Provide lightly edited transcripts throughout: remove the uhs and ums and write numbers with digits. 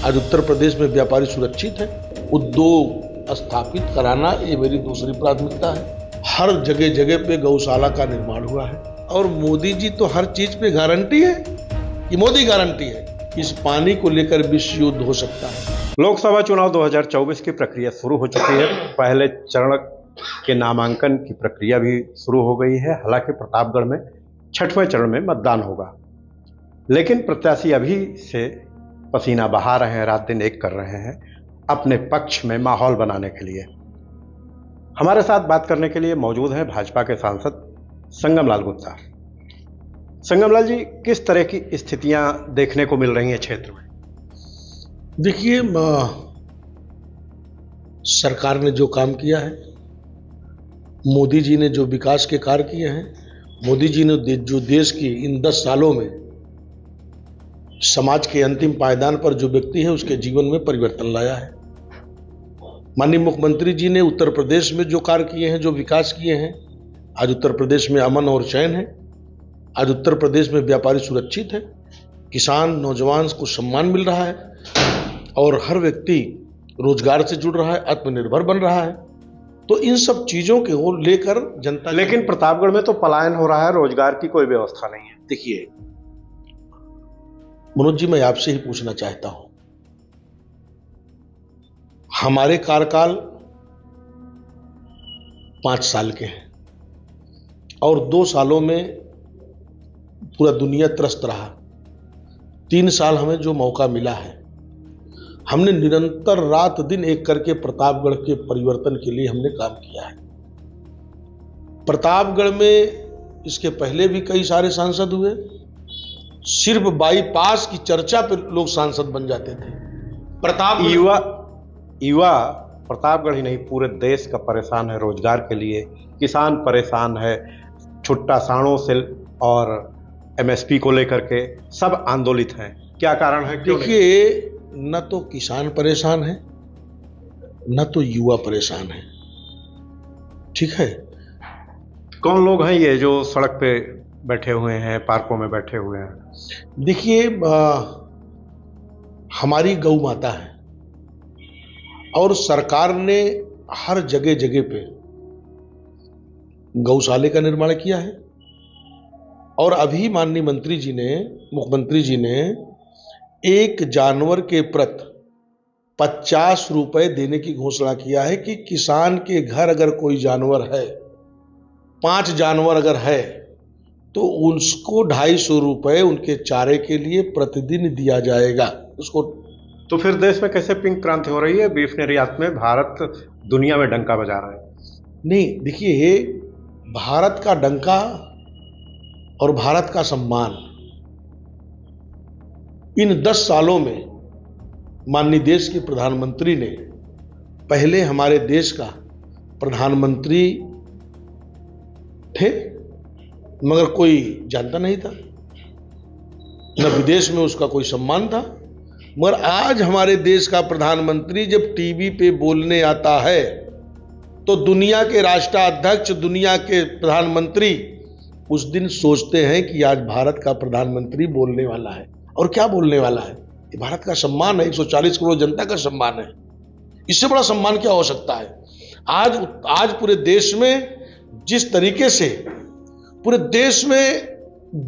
आज उत्तर प्रदेश में व्यापारी सुरक्षित है, उद्योग स्थापित कराना ये मेरी दूसरी प्राथमिकता है। हर जगह जगह पे गौशाला का निर्माण हुआ है और मोदी जी तो हर चीज पे गारंटी है कि मोदी गारंटी है, इस पानी को लेकर विश्व युद्ध हो सकता है। लोकसभा चुनाव 2024 की प्रक्रिया शुरू हो चुकी है। पहले चरण के नामांकन की प्रक्रिया भी शुरू हो गई है। हालांकि प्रतापगढ़ में 6वें चरण में मतदान होगा, लेकिन प्रत्याशी अभी से पसीना बहा रहे हैं, रात दिन एक कर रहे हैं अपने पक्ष में माहौल बनाने के लिए। हमारे साथ बात करने के लिए मौजूद हैं भाजपा के सांसद संगम लाल गुप्ता। संगम लाल जी, किस तरह की स्थितियां देखने को मिल रही हैं क्षेत्र में? देखिए, सरकार ने जो काम किया है, मोदी जी ने जो विकास के कार्य किए हैं, मोदी जी ने जो देश की इन 10 सालों में समाज के अंतिम पायदान पर जो व्यक्ति है उसके जीवन में परिवर्तन लाया है। माननीय मुख्यमंत्री जी ने उत्तर प्रदेश में जो कार्य किए हैं, जो विकास किए हैं, आज उत्तर प्रदेश में अमन और चैन है। आज उत्तर प्रदेश में व्यापारी सुरक्षित है, किसान नौजवान को सम्मान मिल रहा है और हर व्यक्ति रोजगार से जुड़ रहा है, आत्मनिर्भर बन रहा है। तो इन सब चीजों के को लेकर जनता, लेकिन प्रतापगढ़ में तो पलायन हो रहा है, रोजगार की कोई व्यवस्था नहीं है। देखिए मनोज जी, मैं आपसे ही पूछना चाहता हूं, हमारे कार्यकाल 5 साल के हैं और 2 सालों में पूरा दुनिया त्रस्त रहा। 3 साल हमें जो मौका मिला है, हमने निरंतर रात दिन एक करके प्रतापगढ़ के परिवर्तन के लिए हमने काम किया है। प्रतापगढ़ में इसके पहले भी कई सारे सांसद हुए, सिर्फ बाईपास की चर्चा पे लोग सांसद बन जाते थे। युवा प्रतापगढ़ ही नहीं, पूरे देश का परेशान है रोजगार के लिए। किसान परेशान है, छुट्टा साणों से और एमएसपी को लेकर के सब आंदोलित हैं। क्या कारण है? देखिए, न तो किसान परेशान है, न तो युवा परेशान है। ठीक है, कौन लोग हैं ये जो सड़क पे बैठे हुए हैं, पार्कों में बैठे हुए हैं? देखिए, हमारी गौ माता है और सरकार ने हर जगह जगह पे गौशाले का निर्माण किया है और अभी माननीय मुख्यमंत्री जी ने एक जानवर के प्रति 50 रुपए देने की घोषणा किया है कि किसान के घर अगर कोई जानवर है, 5 जानवर अगर है, तो उसको 250 रुपए उनके चारे के लिए प्रतिदिन दिया जाएगा उसको। तो फिर देश में कैसे पिंक क्रांति हो रही है? बीफ निर्यात में भारत दुनिया में डंका बजा रहा है। नहीं, देखिए, भारत का डंका और भारत का सम्मान इन 10 सालों में माननीय देश के प्रधानमंत्री ने, पहले हमारे देश का प्रधानमंत्री थे मगर कोई जानता नहीं था, न विदेश में उसका कोई सम्मान था, मगर आज हमारे देश का प्रधानमंत्री जब टीवी पे बोलने आता है तो दुनिया के राष्ट्राध्यक्ष, दुनिया के प्रधानमंत्री उस दिन सोचते हैं कि आज भारत का प्रधानमंत्री बोलने वाला है। और क्या बोलने वाला है? ये भारत का सम्मान है, 140 करोड़ जनता का सम्मान है। इससे बड़ा सम्मान क्या हो सकता है? आज पूरे देश में जिस तरीके से पूरे देश में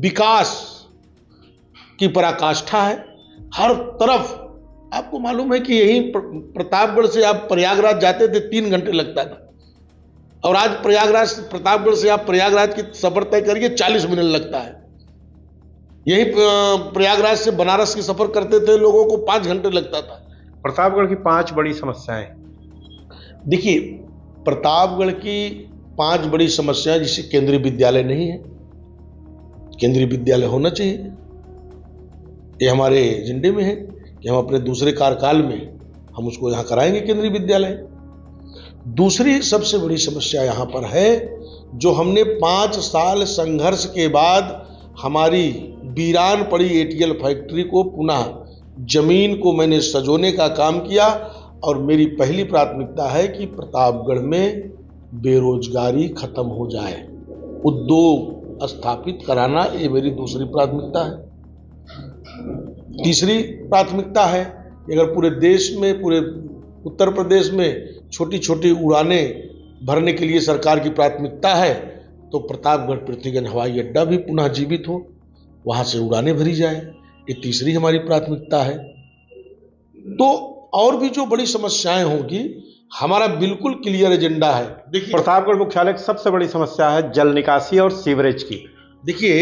विकास की पराकाष्ठा है, हर तरफ आपको मालूम है कि यही प्रतापगढ़ से आप प्रयागराज जाते थे 3 घंटे लगता था, और आज प्रतापगढ़ से आप प्रयागराज की सफर तय करिए 40 मिनट लगता है। यही प्रयागराज से बनारस की सफर करते थे लोगों को 5 घंटे लगता था। प्रतापगढ़ की 5 बड़ी समस्याएं। देखिए, प्रतापगढ़ की 5 बड़ी समस्याएं, जिसे केंद्रीय विद्यालय नहीं है, केंद्रीय विद्यालय होना चाहिए। ये हमारे एजेंडे में है कि हम अपने दूसरे कार्यकाल में हम उसको यहां कराएंगे केंद्रीय विद्यालय। दूसरी सबसे बड़ी समस्या यहां पर है, जो हमने 5 साल संघर्ष के बाद हमारी वीरान पड़ी एटीएल फैक्ट्री को पुनः जमीन को मैंने सजोने का काम किया और मेरी पहली प्राथमिकता है कि प्रतापगढ़ में बेरोजगारी खत्म हो जाए, उद्योग स्थापित कराना ये मेरी दूसरी प्राथमिकता है। तीसरी प्राथमिकता है कि अगर पूरे देश में, पूरे उत्तर प्रदेश में छोटी छोटी उड़ानें भरने के लिए सरकार की प्राथमिकता है, तो प्रतापगढ़ पृथ्वीगंज हवाई अड्डा भी पुनः जीवित हो, वहाँ से उड़ानें भरी जाए, ये तीसरी हमारी प्राथमिकता है। तो और भी जो बड़ी समस्याएं होंगी, हमारा बिल्कुल क्लियर एजेंडा है। देखिए, प्रतापगढ़ मुख्यालय की सबसे बड़ी समस्या है जल निकासी और सीवरेज की। देखिए,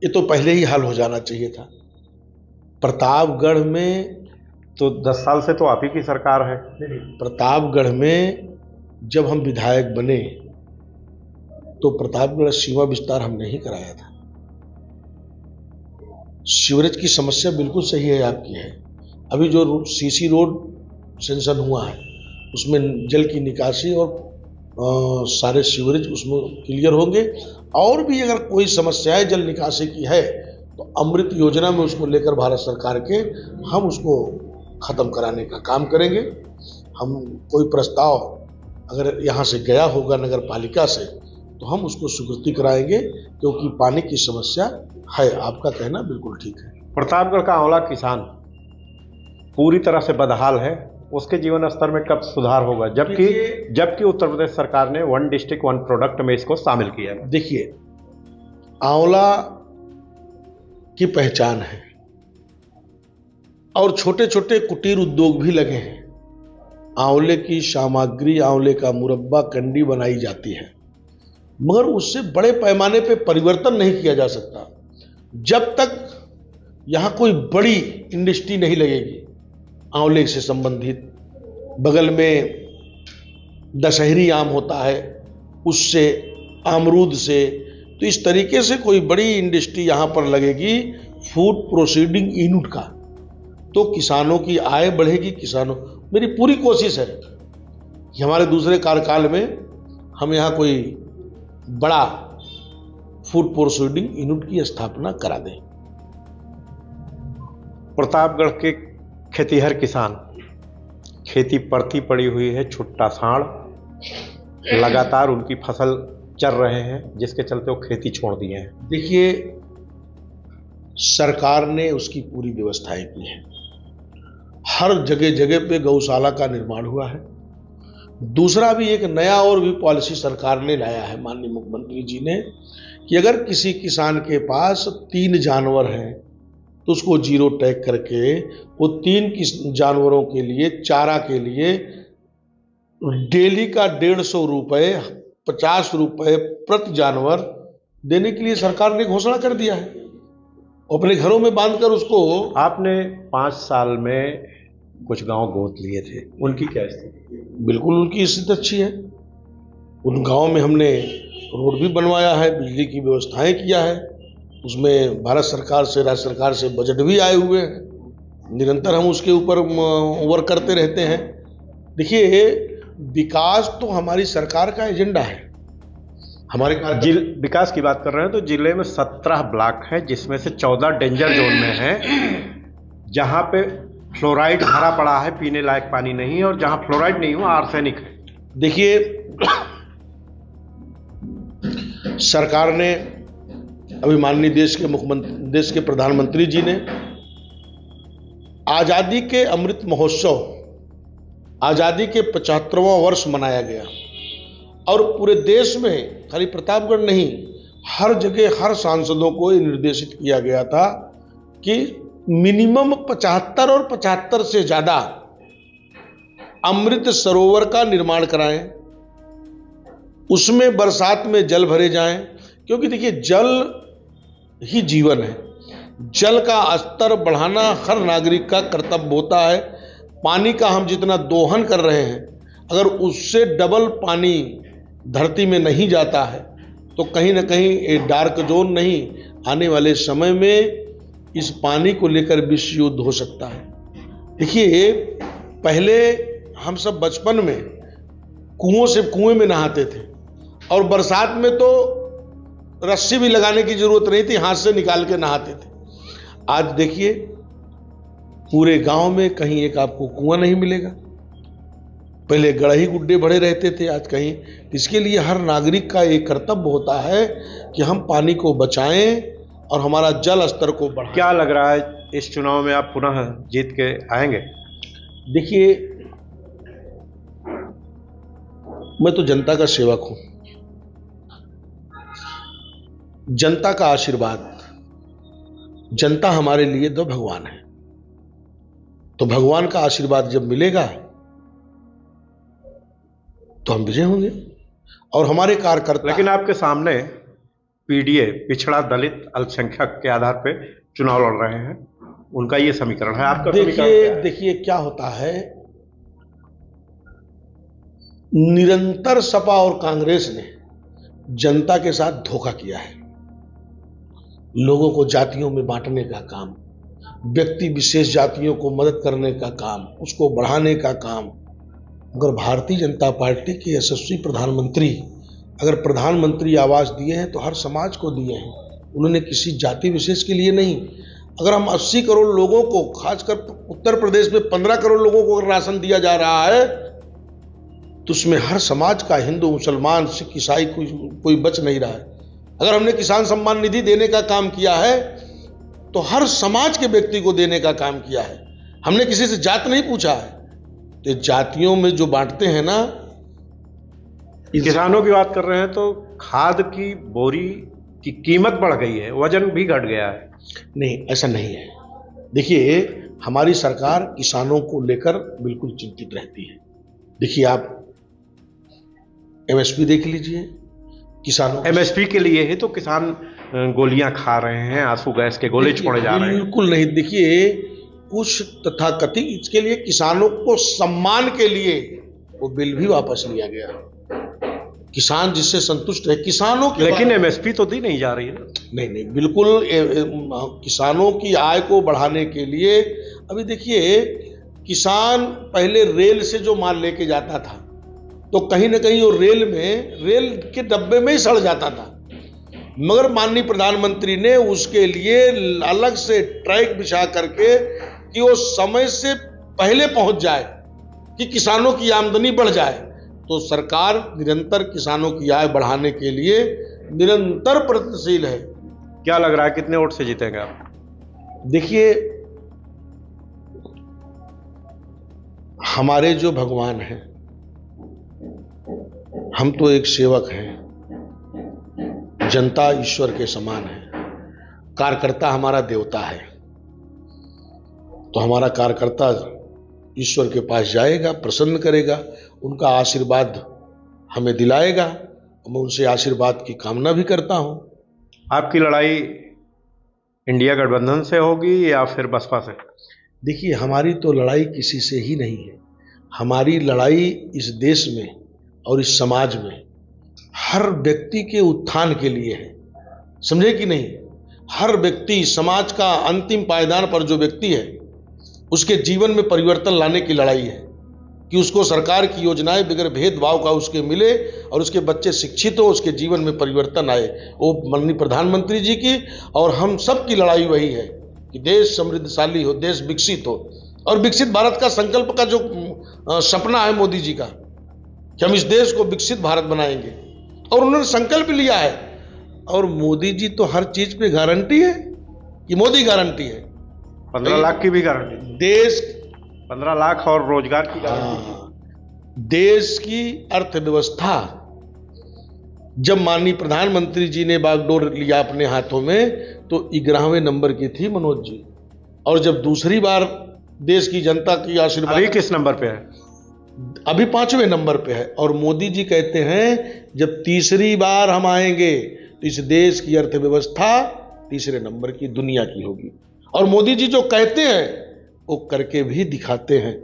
ये तो पहले ही हल हो जाना चाहिए था। प्रतापगढ़ में तो 10 साल से तो आप ही की सरकार है। प्रतापगढ़ में जब हम विधायक बने तो प्रतापगढ़ सीमा विस्तार हमने ही कराया था। सीवरेज की समस्या बिल्कुल सही है, आपकी है। अभी जो सीसी रोड सेंक्शन हुआ है उसमें जल की निकासी और सारे सीवरेज उसमें क्लियर होंगे। और भी अगर कोई समस्याएं जल निकासी की है तो अमृत योजना में उसको लेकर भारत सरकार के हम उसको खत्म कराने का काम करेंगे। हम कोई प्रस्ताव अगर यहाँ से गया होगा नगर पालिका से तो हम उसको स्वीकृति कराएंगे, क्योंकि पानी की समस्या है। आपका कहना बिल्कुल ठीक है। प्रतापगढ़ का आंवला किसान पूरी तरह से बदहाल है, उसके जीवन स्तर में कब सुधार होगा, जबकि उत्तर प्रदेश सरकार ने 1 डिस्ट्रिक्ट 1 प्रोडक्ट में इसको शामिल किया है। देखिए, आंवला की पहचान है और छोटे छोटे कुटीर उद्योग भी लगे हैं। आंवले की सामग्री, आंवले का मुरब्बा, कंडी बनाई जाती है, मगर उससे बड़े पैमाने पे परिवर्तन नहीं किया जा सकता जब तक यहाँ कोई बड़ी इंडस्ट्री नहीं लगेगी आंवले से संबंधित। बगल में दशहरी आम होता है, उससे, अमरूद से, तो इस तरीके से कोई बड़ी इंडस्ट्री यहाँ पर लगेगी फूड प्रोसीडिंग यूनिट का, तो किसानों की आय बढ़ेगी। किसानों, मेरी पूरी कोशिश है कि हमारे दूसरे कार्यकाल में हम यहाँ कोई बड़ा फूड प्रोसीडिंग यूनिट की स्थापना करा दें। प्रतापगढ़ के खेतीहर किसान खेती परती पड़ी हुई है, छुट्टा साड़, लगातार उनकी फसल चल रहे हैं, जिसके चलते वो खेती छोड़ दिए हैं। देखिए, सरकार ने उसकी पूरी व्यवस्थाएं की है। हर जगह जगह पे गौशाला का निर्माण हुआ है। दूसरा भी एक नया और भी पॉलिसी सरकार ने लाया है, माननीय मुख्यमंत्री जी ने, कि अगर किसी किसान के पास 3 जानवर हैं तो उसको जीरो टैग करके वो 3 जानवरों के लिए चारा के लिए डेली का 150 रुपये, 50 रुपये प्रति जानवर देने के लिए सरकार ने घोषणा कर दिया है। अपने घरों में बांधकर उसको। आपने 5 साल में कुछ गांव गोद लिए थे, उनकी क्या स्थिति? बिल्कुल उनकी स्थिति अच्छी है। उन गांव में हमने रोड भी बनवाया है, बिजली की व्यवस्थाएं किया है, उसमें भारत सरकार से, राज्य सरकार से बजट भी आए हुए हैं। निरंतर हम उसके ऊपर वर्क करते रहते हैं। देखिए, विकास तो हमारी सरकार का एजेंडा है। हमारे विकास की बात कर रहे हैं तो जिले में 17 ब्लॉक हैं, जिसमें से 14 डेंजर जोन में हैं, जहां पे फ्लोराइड भरा पड़ा है, पीने लायक पानी नहीं है, और जहां फ्लोराइड नहीं हुआ आर्सेनिक है। देखिए, सरकार ने अभी माननीय देश के प्रधानमंत्री जी ने आजादी के अमृत महोत्सव, आजादी के 75वां वर्ष मनाया गया, और पूरे देश में, खाली प्रतापगढ़ नहीं, हर जगह हर सांसदों को ये निर्देशित किया गया था कि मिनिमम 75 और 75 से ज्यादा अमृत सरोवर का निर्माण कराएं, उसमें बरसात में जल भरे जाएं, क्योंकि देखिए, जल ही जीवन है। जल का स्तर बढ़ाना हर नागरिक का कर्तव्य होता है। पानी का हम जितना दोहन कर रहे हैं, अगर उससे डबल पानी धरती में नहीं जाता है तो कहीं ना कहीं एक डार्क जोन नहीं, आने वाले समय में इस पानी को लेकर विश्व युद्ध हो सकता है। देखिए, पहले हम सब बचपन में कुएं में नहाते थे, और बरसात में तो रस्सी भी लगाने की जरूरत नहीं थी, हाथ से निकाल के नहाते थे। आज देखिए, पूरे गांव में कहीं एक आपको कुआं नहीं मिलेगा। पहले गड़ही गुड्डे भरे रहते थे, आज कहीं। इसके लिए हर नागरिक का एक कर्तव्य होता है कि हम पानी को बचाएं और हमारा जल स्तर को बढ़ाएं। क्या लग रहा है इस चुनाव में आप पुनः जीत के आएंगे? देखिए, मैं तो जनता का सेवक हूं। जनता का आशीर्वाद, जनता हमारे लिए तो भगवान है। तो भगवान का आशीर्वाद जब मिलेगा तो हम विजय होंगे और हमारे कार्यकर्ता। लेकिन आपके सामने पीडीए, पिछड़ा दलित अल्पसंख्यक के आधार पे चुनाव लड़ रहे हैं, उनका ये समीकरण है, आपका समीकरण क्या है? देखिए क्या होता है, निरंतर सपा और कांग्रेस ने जनता के साथ धोखा किया है। लोगों को जातियों में बांटने का काम, व्यक्ति विशेष जातियों को मदद करने का काम, उसको बढ़ाने का काम। अगर भारतीय जनता पार्टी के यशस्वी प्रधानमंत्री अगर प्रधानमंत्री आवास दिए हैं तो हर समाज को दिए हैं, उन्होंने किसी जाति विशेष के लिए नहीं। अगर हम 80 करोड़ लोगों को, खासकर उत्तर प्रदेश में 15 करोड़ लोगों को अगर राशन दिया जा रहा है तो उसमें हर समाज का, हिंदू, मुसलमान, सिख, ईसाई कोई बच नहीं रहा है। अगर हमने किसान सम्मान निधि देने का काम किया है तो हर समाज के व्यक्ति को देने का काम किया है, हमने किसी से जात नहीं पूछा है। तो जातियों में जो बांटते हैं ना, किसानों की बात कर रहे हैं तो खाद की बोरी की कीमत बढ़ गई है, वजन भी घट गया है। नहीं, ऐसा नहीं है। देखिए, हमारी सरकार किसानों को लेकर बिल्कुल चिंतित रहती है। देखिए, आप एमएसपी देख लीजिए, किसानों एमएसपी के लिए ही तो किसान गोलियां खा रहे हैं, आंसू गैस के गोले छोड़े जा रहे हैं। बिल्कुल नहीं। देखिए, कुछ तथाकथित इसके लिए किसानों को सम्मान के लिए वो बिल भी वापस लिया गया। किसान जिससे संतुष्ट है, किसानों की, लेकिन एमएसपी तो दी नहीं जा रही है। नहीं, बिल्कुल किसानों की आय को बढ़ाने के लिए। अभी देखिए, किसान पहले रेल से जो माल लेके जाता था तो कहीं ना कहीं वो रेल के डब्बे में ही सड़ जाता था, मगर माननीय प्रधानमंत्री ने उसके लिए अलग से ट्रैक बिछा करके कि वो समय से पहले पहुंच जाए, कि किसानों की आमदनी बढ़ जाए। तो सरकार निरंतर किसानों की आय बढ़ाने के लिए निरंतर प्रयत्नशील है। क्या लग रहा है, कितने वोट से जीतेंगे आप? देखिए, हमारे जो भगवान हैं, हम तो एक सेवक हैं, जनता ईश्वर के समान है, कार्यकर्ता हमारा देवता है। तो हमारा कार्यकर्ता ईश्वर के पास जाएगा, प्रसन्न करेगा, उनका आशीर्वाद हमें दिलाएगा। मैं उनसे आशीर्वाद की कामना भी करता हूं। आपकी लड़ाई इंडिया गठबंधन से होगी या फिर बसपा से? देखिए, हमारी तो लड़ाई किसी से ही नहीं है। हमारी लड़ाई इस देश में और इस समाज में हर व्यक्ति के उत्थान के लिए है, समझे कि नहीं? हर व्यक्ति, समाज का अंतिम पायदान पर जो व्यक्ति है, उसके जीवन में परिवर्तन लाने की लड़ाई है, कि उसको सरकार की योजनाएं बगैर भेदभाव का उसके मिले और उसके बच्चे शिक्षित हो, उसके जीवन में परिवर्तन आए। वो माननीय प्रधानमंत्री जी की और हम सब की लड़ाई वही है कि देश समृद्धशाली हो, देश विकसित हो। और विकसित भारत का संकल्प का जो सपना है मोदी जी का, कि हम इस देश को विकसित भारत बनाएंगे, और उन्होंने संकल्प लिया है। और मोदी जी तो हर चीज पे गारंटी है कि मोदी गारंटी है। 15 लाख की भी गारंटी, देश 15 लाख और रोजगार की गारंटी। देश की अर्थव्यवस्था जब माननीय प्रधानमंत्री जी ने बागडोर लिया अपने हाथों में तो 11वें नंबर की थी मनोज जी, और जब दूसरी बार देश की जनता की आशीर्वाद, अभी किस नंबर पे है? अभी 5वें नंबर पे है। और मोदी जी कहते हैं जब तीसरी बार हम आएंगे तो इस देश की अर्थव्यवस्था तीसरे नंबर की दुनिया की होगी। और मोदी जी जो कहते हैं वो करके भी दिखाते हैं।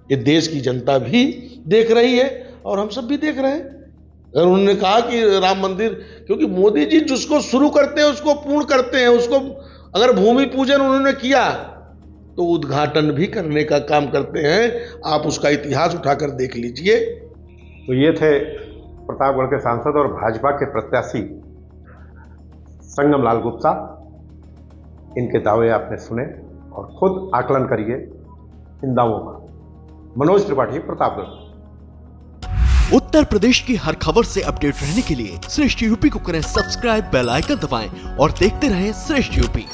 ये देश की जनता भी देख रही है और हम सब भी देख रहे हैं। अगर उन्होंने कहा कि राम मंदिर, क्योंकि मोदी जी जिसको शुरू करते हैं उसको पूर्ण करते हैं। उसको अगर भूमि पूजन उन्होंने किया तो उद्घाटन भी करने का काम करते हैं। आप उसका इतिहास उठाकर देख लीजिए। तो ये थे प्रतापगढ़ के सांसद और भाजपा के प्रत्याशी संगम लाल गुप्ता। इनके दावे आपने सुने और खुद आकलन करिए इन दावों का। मनोज त्रिपाठी, प्रतापगढ़। उत्तर प्रदेश की हर खबर से अपडेट रहने के लिए श्रेष्ठ यूपी को करें सब्सक्राइब, बेल आइकन दबाएं और देखते रहें श्रेष्ठ यूपी।